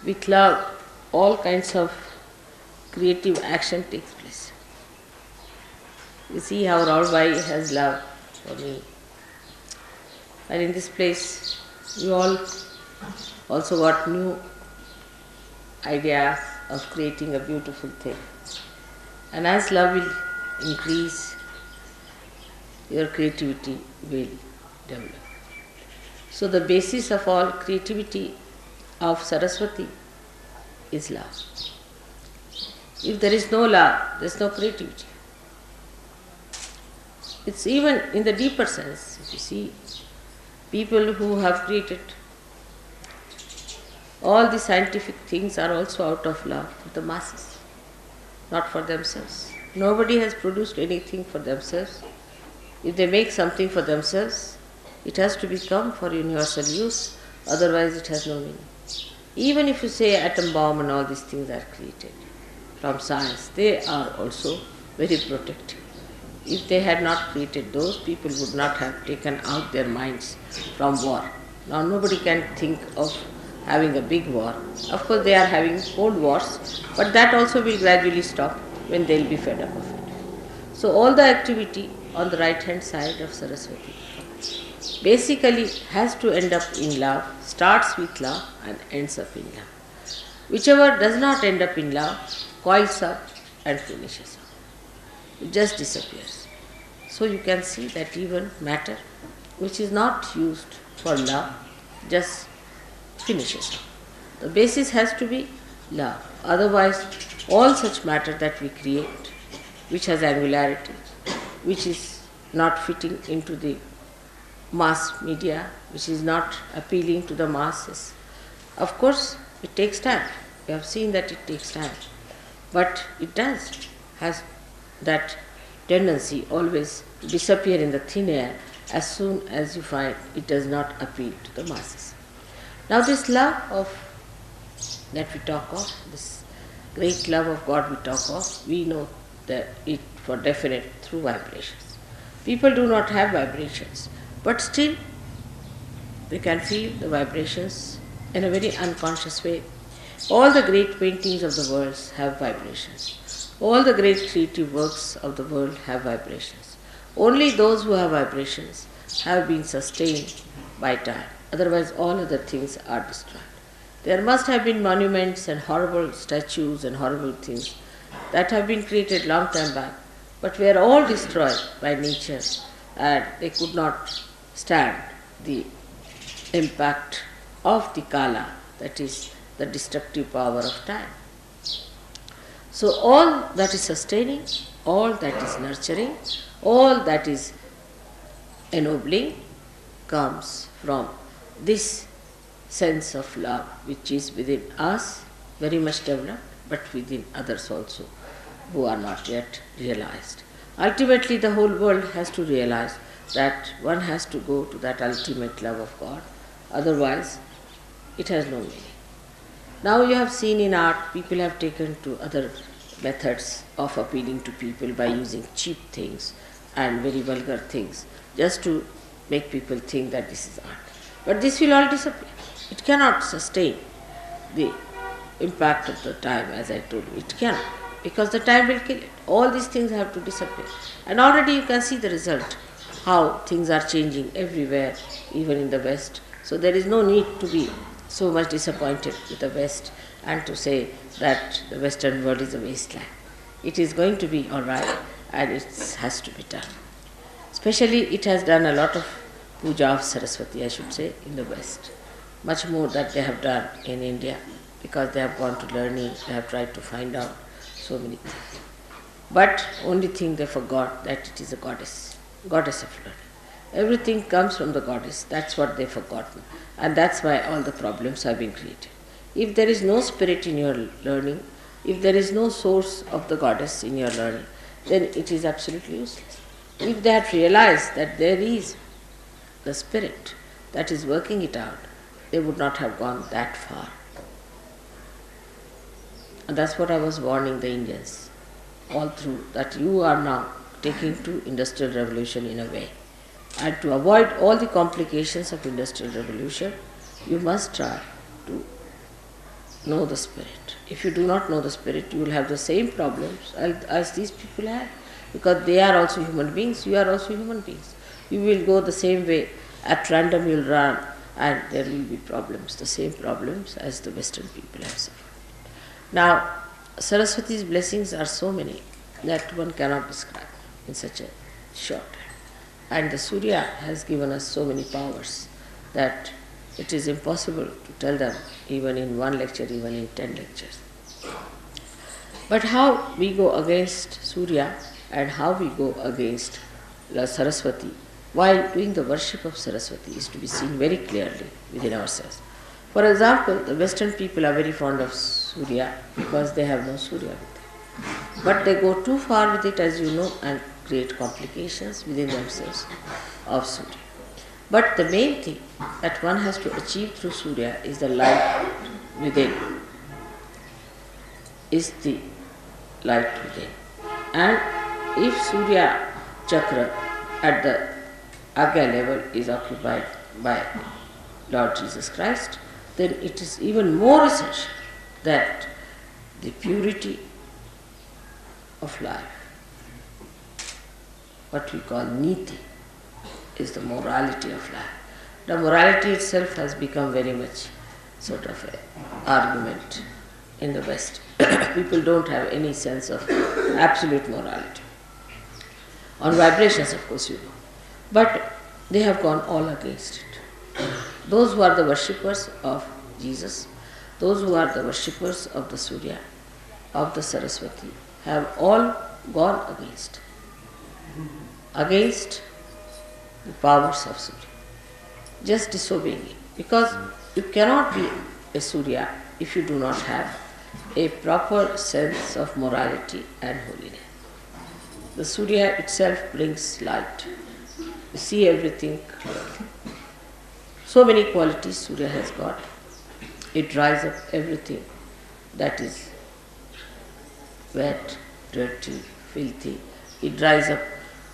With love, all kinds of creative action takes place. You see how Raulbai has love for me. And in this place, you all also got new ideas of creating a beautiful thing. And as love will increase, your creativity will develop. So the basis of all creativity of Saraswati is love. If there is no love, there is no creativity. It's even in the deeper sense. If you see, people who have created all the scientific things are also out of love for the masses, not for themselves. Nobody has produced anything for themselves. If they make something for themselves, it has to become for universal use, otherwise it has no meaning. Even if you say atom bomb and all these things are created from science, they are also very protective. If they had not created those, people would not have taken out their minds from war. Now nobody can think of having a big war. Of course they are having cold wars, but that also will gradually stop when they will be fed up of it. So all the activity on the right hand side of Saraswati basically has to end up in love, starts with love and ends up in love. Whichever does not end up in love coils up and finishes up. It just disappears. So you can see that even matter which is not used for love just finishes up. The basis has to be love. Otherwise all such matter that we create, which has angularity, which is not fitting into the mass media, which is not appealing to the masses. Of course, it takes time. We have seen that it takes time. But it has that tendency always to disappear in the thin air as soon as you find it does not appeal to the masses. Now this love that we talk of, this great love of God we talk of, we know that it for definite through vibrations. People do not have vibrations, but still they can feel the vibrations in a very unconscious way. All the great paintings of the world have vibrations. All the great creative works of the world have vibrations. Only those who have vibrations have been sustained by time. Otherwise all other things are destroyed. There must have been monuments and horrible statues and horrible things that have been created long time back, but were all destroyed by nature and they could not stand the impact of the kala, that is the destructive power of time. So all that is sustaining, all that is nurturing, all that is ennobling comes from this sense of love which is within us, very much developed, but within others also who are not yet realized. Ultimately the whole world has to realize that one has to go to that ultimate love of God, otherwise it has no meaning. Now you have seen in art, people have taken to other methods of appealing to people by using cheap things and very vulgar things, just to make people think that this is art. But this will all disappear. It cannot sustain the impact of the time, as I told you. It cannot, because the time will kill it. All these things have to disappear. And already you can see the result, how things are changing everywhere, even in the West. So there is no need to be so much disappointed with the West and to say that the Western world is a wasteland. It is going to be all right, and it has to be done. Especially it has done a lot of puja of Saraswati, I should say, in the West. Much more that they have done in India, because they have gone to learning, they have tried to find out so many things. But only thing they forgot, that it is a goddess of learning. Everything comes from the goddess, that's what they've forgotten. And that's why all the problems have been created. If there is no spirit in your learning, if there is no source of the goddess in your learning, then it is absolutely useless. If they had realized that there is the spirit that is working it out, they would not have gone that far. And that's what I was warning the Indians all through, that you are now taking to industrial revolution in a way. And to avoid all the complications of industrial revolution, you must try to know the Spirit. If you do not know the Spirit, you will have the same problems as these people have, because they are also human beings, you are also human beings. You will go the same way, at random you will run, and there will be problems, the same problems as the Western people have suffered. Now, Saraswati's blessings are so many that one cannot describe in such a short time. And the Surya has given us so many powers that it is impossible to tell them even in one lecture, even in 10 lectures. But how we go against Surya and how we go against the Saraswati while doing the worship of Saraswati is to be seen very clearly within ourselves. For example, the Western people are very fond of Surya because they have no Surya with them. But they go too far with it, as you know, and create complications within themselves of Surya. But the main thing that one has to achieve through Surya is the light within. Is the light within. And if Surya chakra at the Agya level is occupied by Lord Jesus Christ, then it is even more essential that the purity of life, what we call niti, is the morality of life. The morality itself has become very much sort of an argument in the West. People don't have any sense of absolute morality. On vibrations, of course, you know. But they have gone all against it. Those who are the worshippers of Jesus, those who are the worshippers of the Surya, of the Saraswati, have all gone against the powers of Surya, just disobeying it. Because you cannot be a Surya if you do not have a proper sense of morality and holiness. The Surya itself brings light. You see everything clearly. So many qualities Surya has got. It dries up everything that is wet, dirty, filthy. It dries up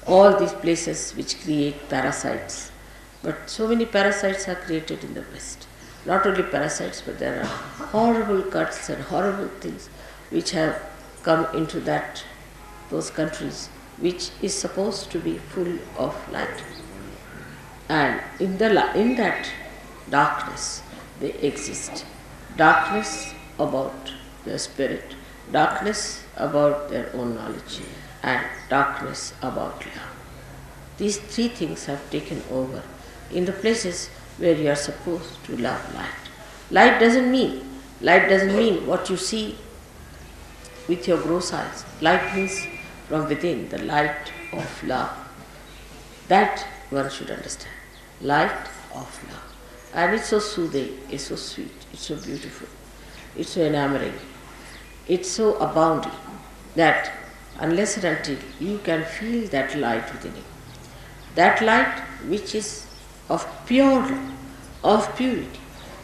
all these places which create parasites. But so many parasites are created in the West. Not only parasites, but there are horrible cuts and horrible things which have come into those countries, which is supposed to be full of light. And in that darkness they exist. Darkness about their spirit, darkness about their own knowledge, and darkness about love. These three things have taken over in the places where you are supposed to love light. Light doesn't mean what you see with your gross eyes. Light means from within, the light of love. That one should understand. Light of love. And it's so soothing, it's so sweet, it's so beautiful, it's so enamoring, it's so abounding that unless and until you can feel that light within you, that light which is of pure love, of purity,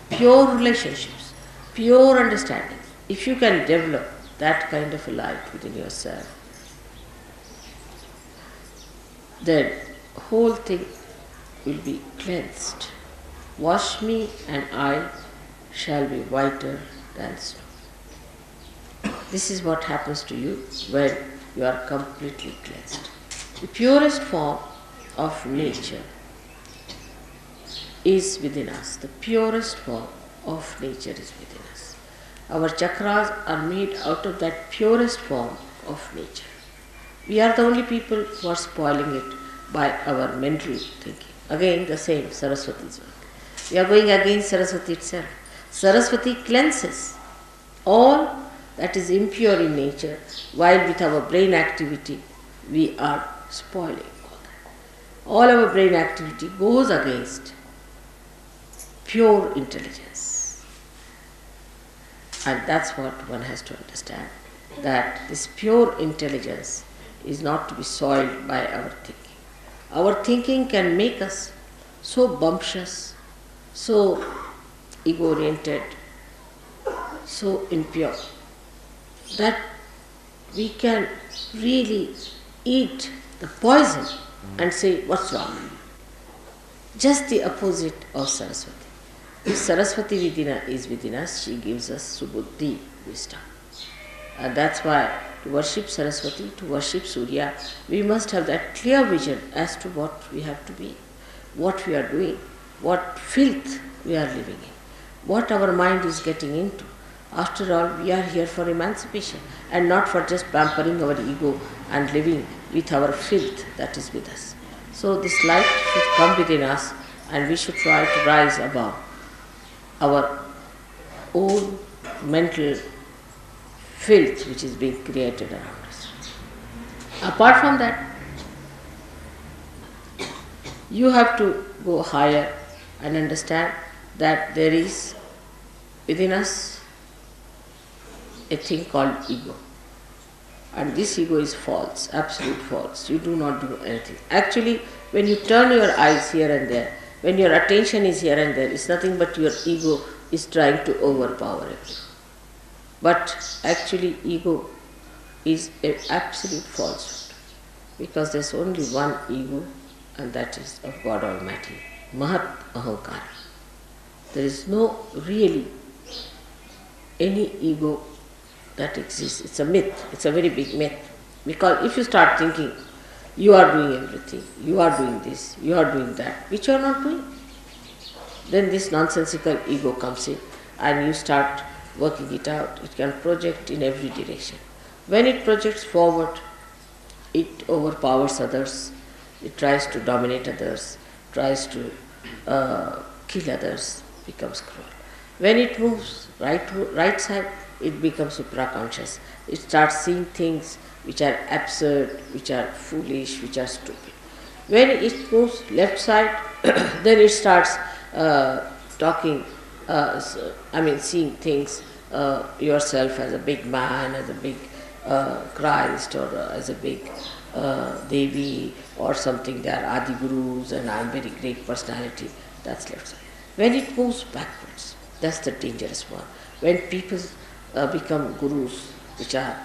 pure relationships, pure understanding, if you can develop that kind of a light within yourself, then whole thing will be cleansed. Wash me and I shall be whiter than snow. This is what happens to you when you are completely cleansed. The purest form of nature is within us. The purest form of nature is within us. Our chakras are made out of that purest form of nature. We are the only people who are spoiling it by our mental thinking. Again, the same Saraswati's work. We are going against Saraswati itself. Saraswati cleanses all that is impure in nature, while with our brain activity we are spoiling all that. All our brain activity goes against pure intelligence. And that's what one has to understand, that this pure intelligence is not to be soiled by our thinking. Our thinking can make us so bumptious, so ego-oriented, so impure, that we can really eat the poison and say, what's wrong? Just the opposite of Saraswati. If Saraswati is within us, she gives us subuddhi, wisdom. And that's why to worship Saraswati, to worship Surya, we must have that clear vision as to what we have to be, what we are doing, what filth we are living in, what our mind is getting into. After all, we are here for emancipation and not for just pampering our ego and living with our filth that is with us. So this light should come within us and we should try to rise above our own mental filth which is being created around us. Apart from that, you have to go higher and understand that there is within us a thing called ego. And this ego is false, absolute false. You do not do anything. Actually, when you turn your eyes here and there, when your attention is here and there, it's nothing but your ego is trying to overpower everything. But actually, ego is an absolute falsehood, because there's only one ego, and that is of God Almighty, Mahat Ahankara. There is no really any ego that exists. It's a myth, it's a very big myth. Because if you start thinking, you are doing everything, you are doing this, you are doing that, which you are not doing, then this nonsensical ego comes in and you start working it out. It can project in every direction. When it projects forward, it overpowers others, it tries to dominate others, tries to kill others, becomes cruel. When it moves right side, it becomes supraconscious. It starts seeing things which are absurd, which are foolish, which are stupid. When it moves left side, then it starts seeing things, yourself as a big man, as a big Christ, or as a big Devi, or something. They are Adi Gurus and I am very great personality. That's left side. When it moves backwards, that's the dangerous one. When people become gurus, which are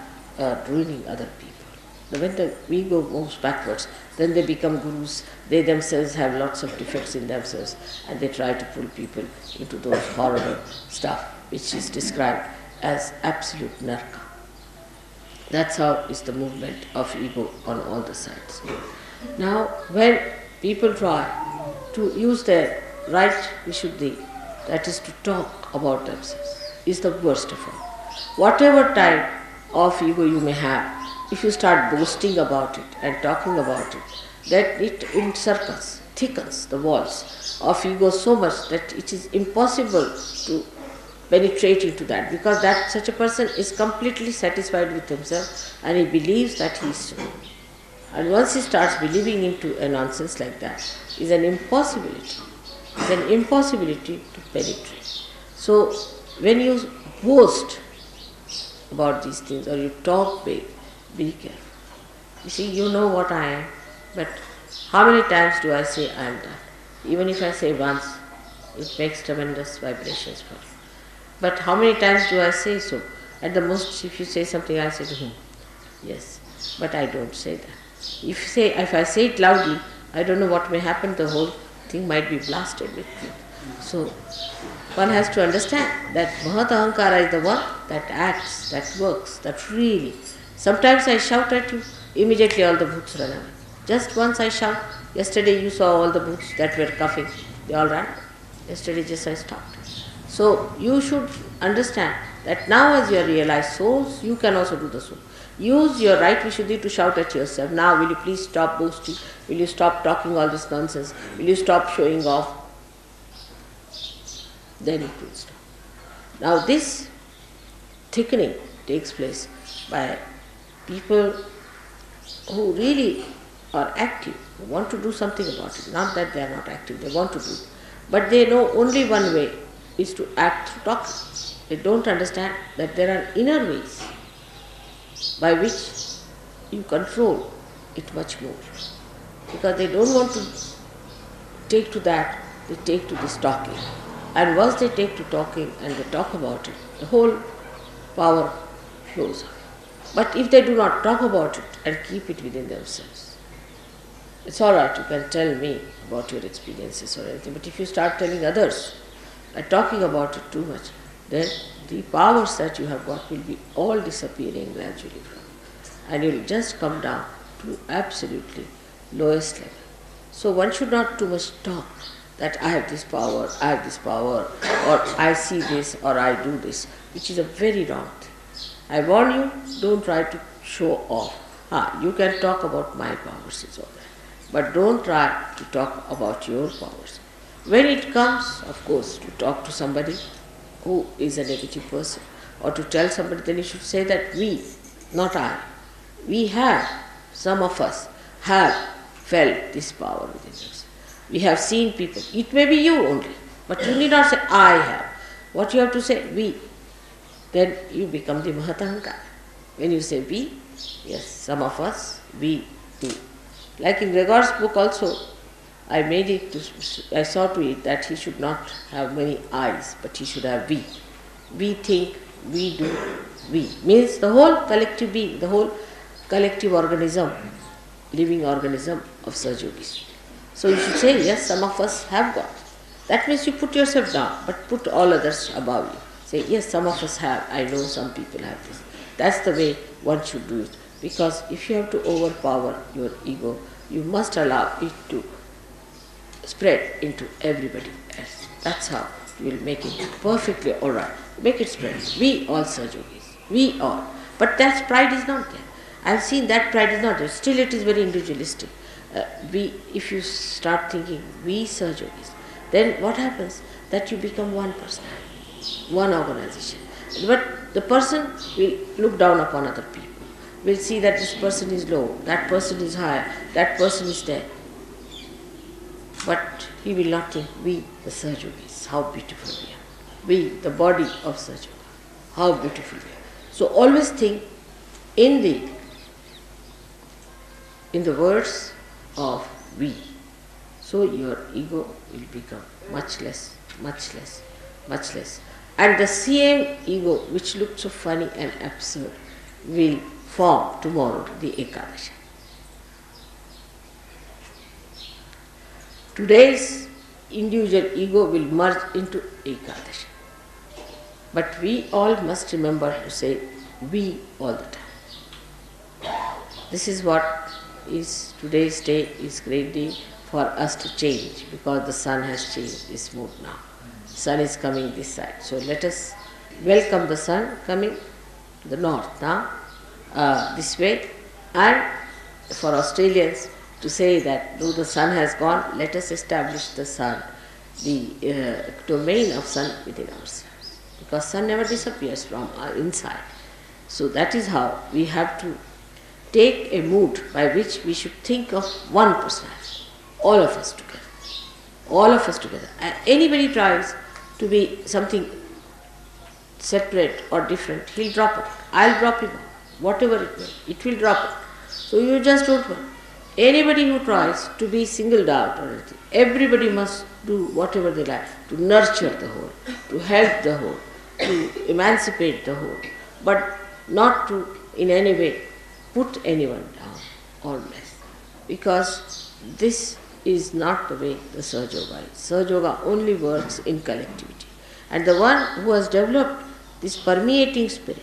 ruining other people. When the ego moves backwards, then they become gurus. They themselves have lots of defects in themselves, and they try to pull people into those horrible stuff which is described as absolute narka. That's how is the movement of ego on all the sides. Now, when people try to use their right vishuddhi, that is to talk about themselves, is the worst of all. Whatever type of ego you may have, if you start boasting about it and talking about it, that it encircles, thickens the walls of ego so much that it is impossible to penetrate into that, because that such a person is completely satisfied with himself and he believes that he is true. And once he starts believing into a nonsense like that, is an impossibility. It's an impossibility to penetrate. So when you boast about these things or you talk big, be careful. You see, you know what I am, but how many times do I say I am that? Even if I say once, it makes tremendous vibrations for you. But how many times do I say so? At the most, if you say something, I say, yes, but I don't say that. If I say it loudly, I don't know what may happen, the whole thing might be blasted with it. So, one has to understand that Mahat Ahankara is the one that acts, that works, that really. Sometimes I shout at you, immediately all the bhoots run away. Just once I shout. Yesterday you saw all the bhoots that were coughing, they all ran. Yesterday just I stopped. So you should understand that now as you are realized souls, you can also do the same. Use your right vishuddhi to shout at yourself. Now will you please stop boasting? Will you stop talking all this nonsense? Will you stop showing off? Then it will stop. Now this thickening takes place by people who really are active, who want to do something about it. Not that they are not active, they want to do it. But they know only one way is to act through talking. They don't understand that there are inner ways by which you control it much more. Because they don't want to take to that, they take to this talking. And once they take to talking and they talk about it, the whole power flows out. But if they do not talk about it and keep it within themselves, it's all right, you can tell me about your experiences or anything, but if you start telling others by talking about it too much, then the powers that you have got will be all disappearing gradually from you. And you'll just come down to absolutely lowest level. So one should not too much talk that I have this power, or I see this, or I do this, which is a very wrong thing. I warn you, don't try to show off. You can talk about my powers, is all right, but don't try to talk about your powers. When it comes, of course, to talk to somebody who is a negative person, or to tell somebody, then you should say that we, not I, we have, some of us have felt this power within us. We have seen people. It may be you only, but you need not say I have. What you have to say, we. Then you become the Mahatahankara. When you say we, yes, some of us, we do. Like in Gregor's book also, I saw to it that he should not have many I's, but he should have we. We think, we do, we. Means the whole collective being, the whole collective organism, living organism of Sahaja-yogis. So you should say, yes, some of us have got. That means you put yourself down, but put all others above you. Say, yes, some of us have. I know some people have this. That's the way one should do it. Because if you have to overpower your ego, you must allow it to spread into everybody else. That's how you will make it perfectly all right. Make it spread. We all Sahaja-yogis. We all. But that pride is not there. I have seen that pride is not there. Still it is very individualistic. If you start thinking we Sahaja-yogis, then what happens? That you become one personality, one organization. But the person will look down upon other people, will see that this person is low, that person is high, that person is there. But he will not think, we the Sahaja-yogis, how beautiful we are. We, the body of Sahaja-yoga, how beautiful we are. So always think in the words of we. So your ego will become much less, much less, much less. And the same ego which looked so funny and absurd will form tomorrow the Ekadashi. Today's individual ego will merge into Ekadashi. But we all must remember to say we all the time. This is what is today's day is great day for us to change, because the sun has changed its mood now. Sun is coming this side. So let us welcome the sun coming to the north now, this way. And for Australians to say that though the sun has gone, let us establish the sun, the domain of sun within ourselves. Because sun never disappears from our inside. So that is how we have to take a mood by which we should think of one personality, all of us together. All of us together. And anybody tries to be something separate or different, he'll drop it. I'll drop him. Whatever it will drop it. So you just don't worry. Anybody who tries to be singled out or anything, everybody must do whatever they like to nurture the whole, to help the whole, to emancipate the whole, but not to in any way put anyone down or less. Because this is not the way the Sahaja Yoga is. Sahaja Yoga only works in collectivity. And the one who has developed this permeating spirit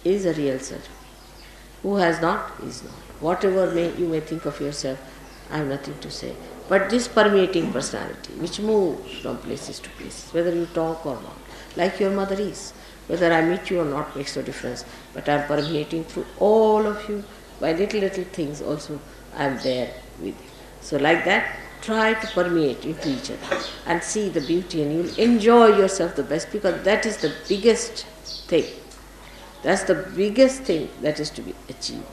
is a real Sahaja Yoga. Who has not, is not. Whatever you may think of yourself, I have nothing to say. But this permeating personality, which moves from places to places, whether you talk or not, like your mother is. Whether I meet you or not makes no difference, but I am permeating through all of you. By little things also, I am there with you. So like that, try to permeate into each other and see the beauty, and you will enjoy yourself the best, because that is the biggest thing. That's the biggest thing that is to be achieved.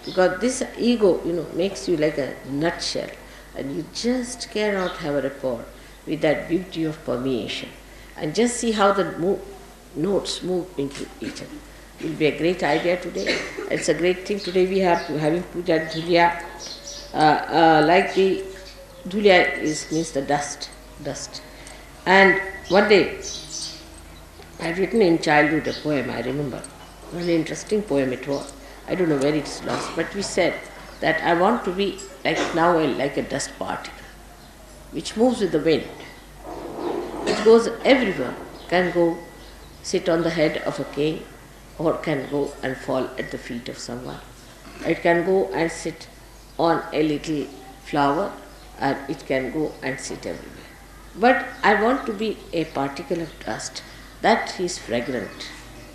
Because this ego, makes you like a nutshell, and you just cannot have a rapport with that beauty of permeation. And just see how the notes move into each other. It will be a great idea today. It's a great thing today we have to having Pooja Dhulya. Like the Dhulya means the dust. And one day I had written in childhood a poem, I remember. A very interesting poem it was. I don't know where it's lost, but we said that I want to be like a dust particle, which moves with the wind. which goes everywhere, can go sit on the head of a king, or can go and fall at the feet of someone. It can go and sit on a little flower, and it can go and sit everywhere. But I want to be a particle of dust that is fragrant,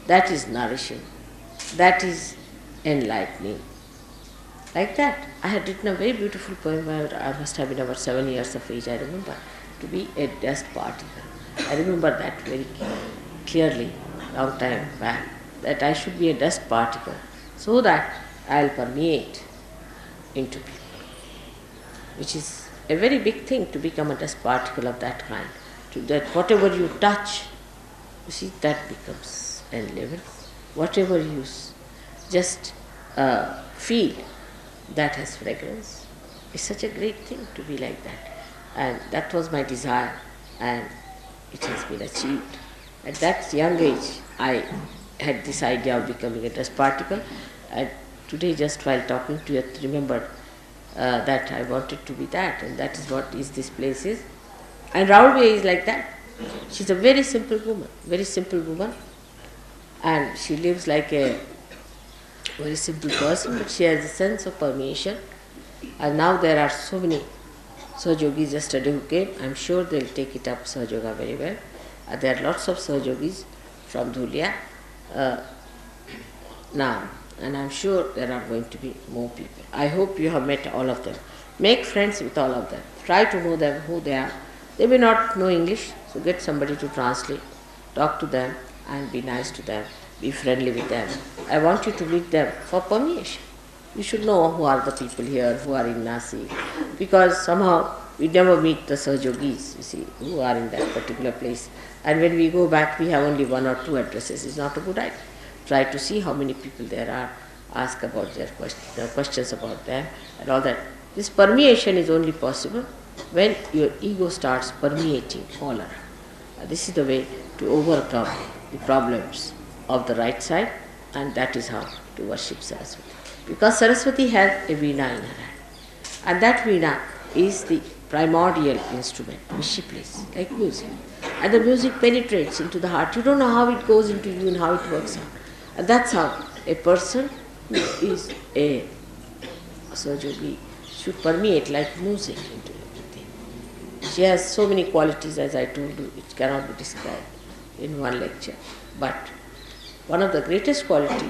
that is nourishing, that is enlightening. Like that. I had written a very beautiful poem when I must have been about 7 years of age, I remember, to be a dust particle. I remember that very clearly, long time back, that I should be a dust particle so that I'll permeate into people, which is a very big thing to become a dust particle of that kind. To that whatever you touch, you see, that becomes enlivened. Whatever you just feel, that has fragrance. It's such a great thing to be like that. And that was my desire, and it has been achieved. At that young age, I had this idea of becoming a dust particle, and today, just while talking to you, I remembered that I wanted to be that, and that is what this place is. And Raulbe is like that. She's a very simple woman, and she lives like a very simple person, but she has a sense of permeation. And now there are so many Sahajogis yesterday who came. I'm sure they'll take it up, Sahajoga, very well. There are lots of Sahajogis from Dhulia now, and I'm sure there are going to be more people. I hope you have met all of them. Make friends with all of them. Try to know them, who they are. They may not know English, so get somebody to translate. Talk to them and be nice to them. Be friendly with them. I want you to meet them for permeation. You should know who are the people here, who are in Nasi, because somehow we never meet the Sahajogis, you see, who are in that particular place. And when we go back, we have only 1 or 2 addresses. It's not a good idea. Try to see how many people there are, ask about their questions about them and all that. This permeation is only possible when your ego starts permeating all around. This is the way to overcome the problems of the right side, and that is how to worship Saraswati. Because Saraswati has a veena in her hand, and that veena is the primordial instrument which she plays, like music. And the music penetrates into the heart. You don't know how it goes into you and how it works out. And that's how a person who is a Sahajogi should permeate like music into everything. She has so many qualities, as I told you, it cannot be described in one lecture. But one of the greatest quality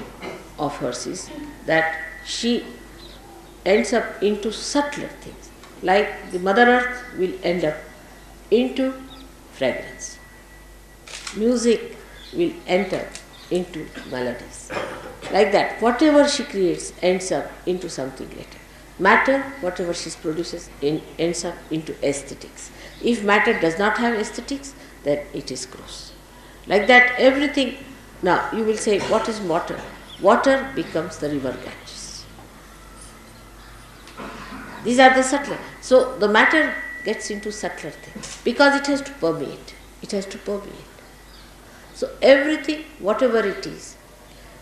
of hers is that she ends up into subtler things. Like the Mother Earth will end up into fragrance. Music will enter into melodies. Like that, whatever she creates ends up into something later. Matter, whatever she produces, ends up into aesthetics. If matter does not have aesthetics, then it is gross. Like that, everything. Now, you will say, what is water? Water becomes the river Ganges. These are the subtler. So, the matter gets into subtler things because it has to permeate. It has to permeate. So, everything, whatever it is,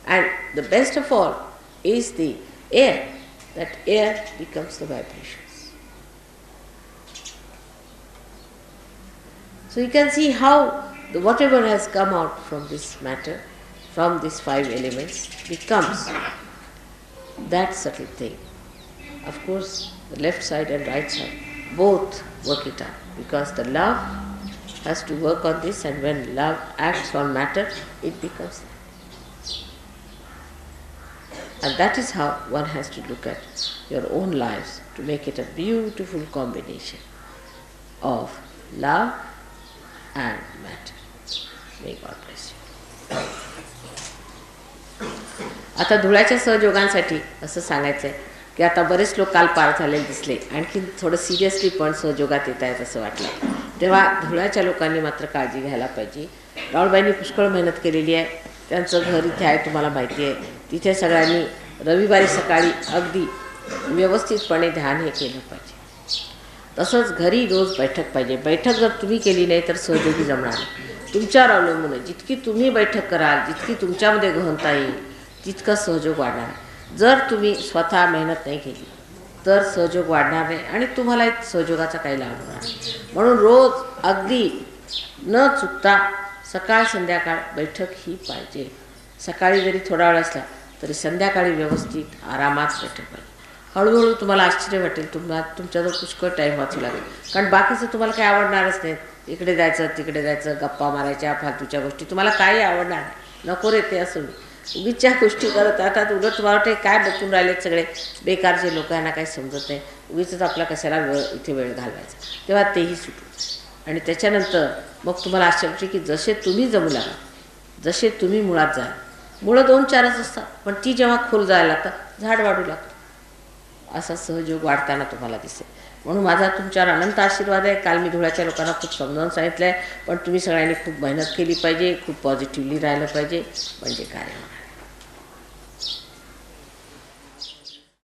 and the best of all is the air. That air becomes the vibrations. So, you can see how whatever has come out from this matter, from these 5 elements, becomes that subtle thing. Of course, the left side and right side both work it out, because the love has to work on this, and when love acts on matter, it becomes that. And that is how one has to look at your own lives to make it a beautiful combination of love and matter. May God bless you. आता धुळ्याच्या सहयोगांसाठी असं सांगायचं आहे की आता बरेच लोक काल पार झालेले दिसले, आणखी थोडं सिरियसली पण सहयोगात येत आहेत असं वाटलं. तेव्हा धुळ्याच्या लोकांनी मात्र काळजी घ्यायला पाहिजे. राहुलबाईंनी पुष्कळ मेहनत केलेली आहे. त्यांचं घर इथे आहे, तुम्हाला माहिती आहे. तिथे सगळ्यांनी रविवारी सकाळी अगदी व्यवस्थितपणे ध्यान हे केलं पाहिजे. तसंच घरी रोज बैठक पाहिजे. बैठक जर तुम्ही केली नाही तर सहयोगी जमणार नाही. तुमच्यावर अवलंबून आहे. जितकी तुम्ही बैठक कराल, जितकी तुमच्यामध्ये गहनता येईल, तितका सहयोग वाढणार. जर तुम्ही स्वतः मेहनत नाही केली तर सहयोग वाढणार नाही आणि तुम्हाला सहयोगाचा काही लाभ होणार. म्हणून रोज अगदी न चुकता सकाळ संध्याकाळ बैठक ही पाहिजे. सकाळी जरी थोडा वेळ असला तरी संध्याकाळी व्यवस्थित आरामात बैठक पाहिजे. हळूहळू तुम्हाला आश्चर्य वाटेल, तुमच्याजवळ पुष्कळ टाईम वाचू लागेल. कारण बाकीचं तुम्हाला काही आवडणारच नाही. इकडे जायचं तिकडे जायचं, गप्पा मारायच्या, फालतूच्या गोष्टी तुम्हाला काही आवडणार नाही. नको रे ते असं उगीच्या गोष्टी करत आता उलट तुम्हाला वाटते काय बघून राहिलेत सगळे बेकारचे लोक, यांना काही समजत नाही, उगीच आपला कशाला इथे वेळ घालवायचा. तेव्हा तेही सुटू. आणि त्याच्यानंतर मग तुम्हाला आश्चर्य वाटते की जसे तुम्ही जमू लागा, जसे तुम्ही मुळात जाल. मुळं 2-4च असतात, पण ती जेव्हा खोल जायला लागतात झाड वाढू लागतं. असा सहयोग वाढताना तुम्हाला दिसेल. म्हणून माझा तुमच्यावर अनंत आशीर्वाद आहे. काल मी धुळ्याच्या लोकांना खूप समजावून सांगितलं आहे, पण तुम्ही सगळ्यांनी खूप मेहनत केली पाहिजे, खूप पॉझिटिव्हली राहिलं पाहिजे, म्हणजे काय होणार.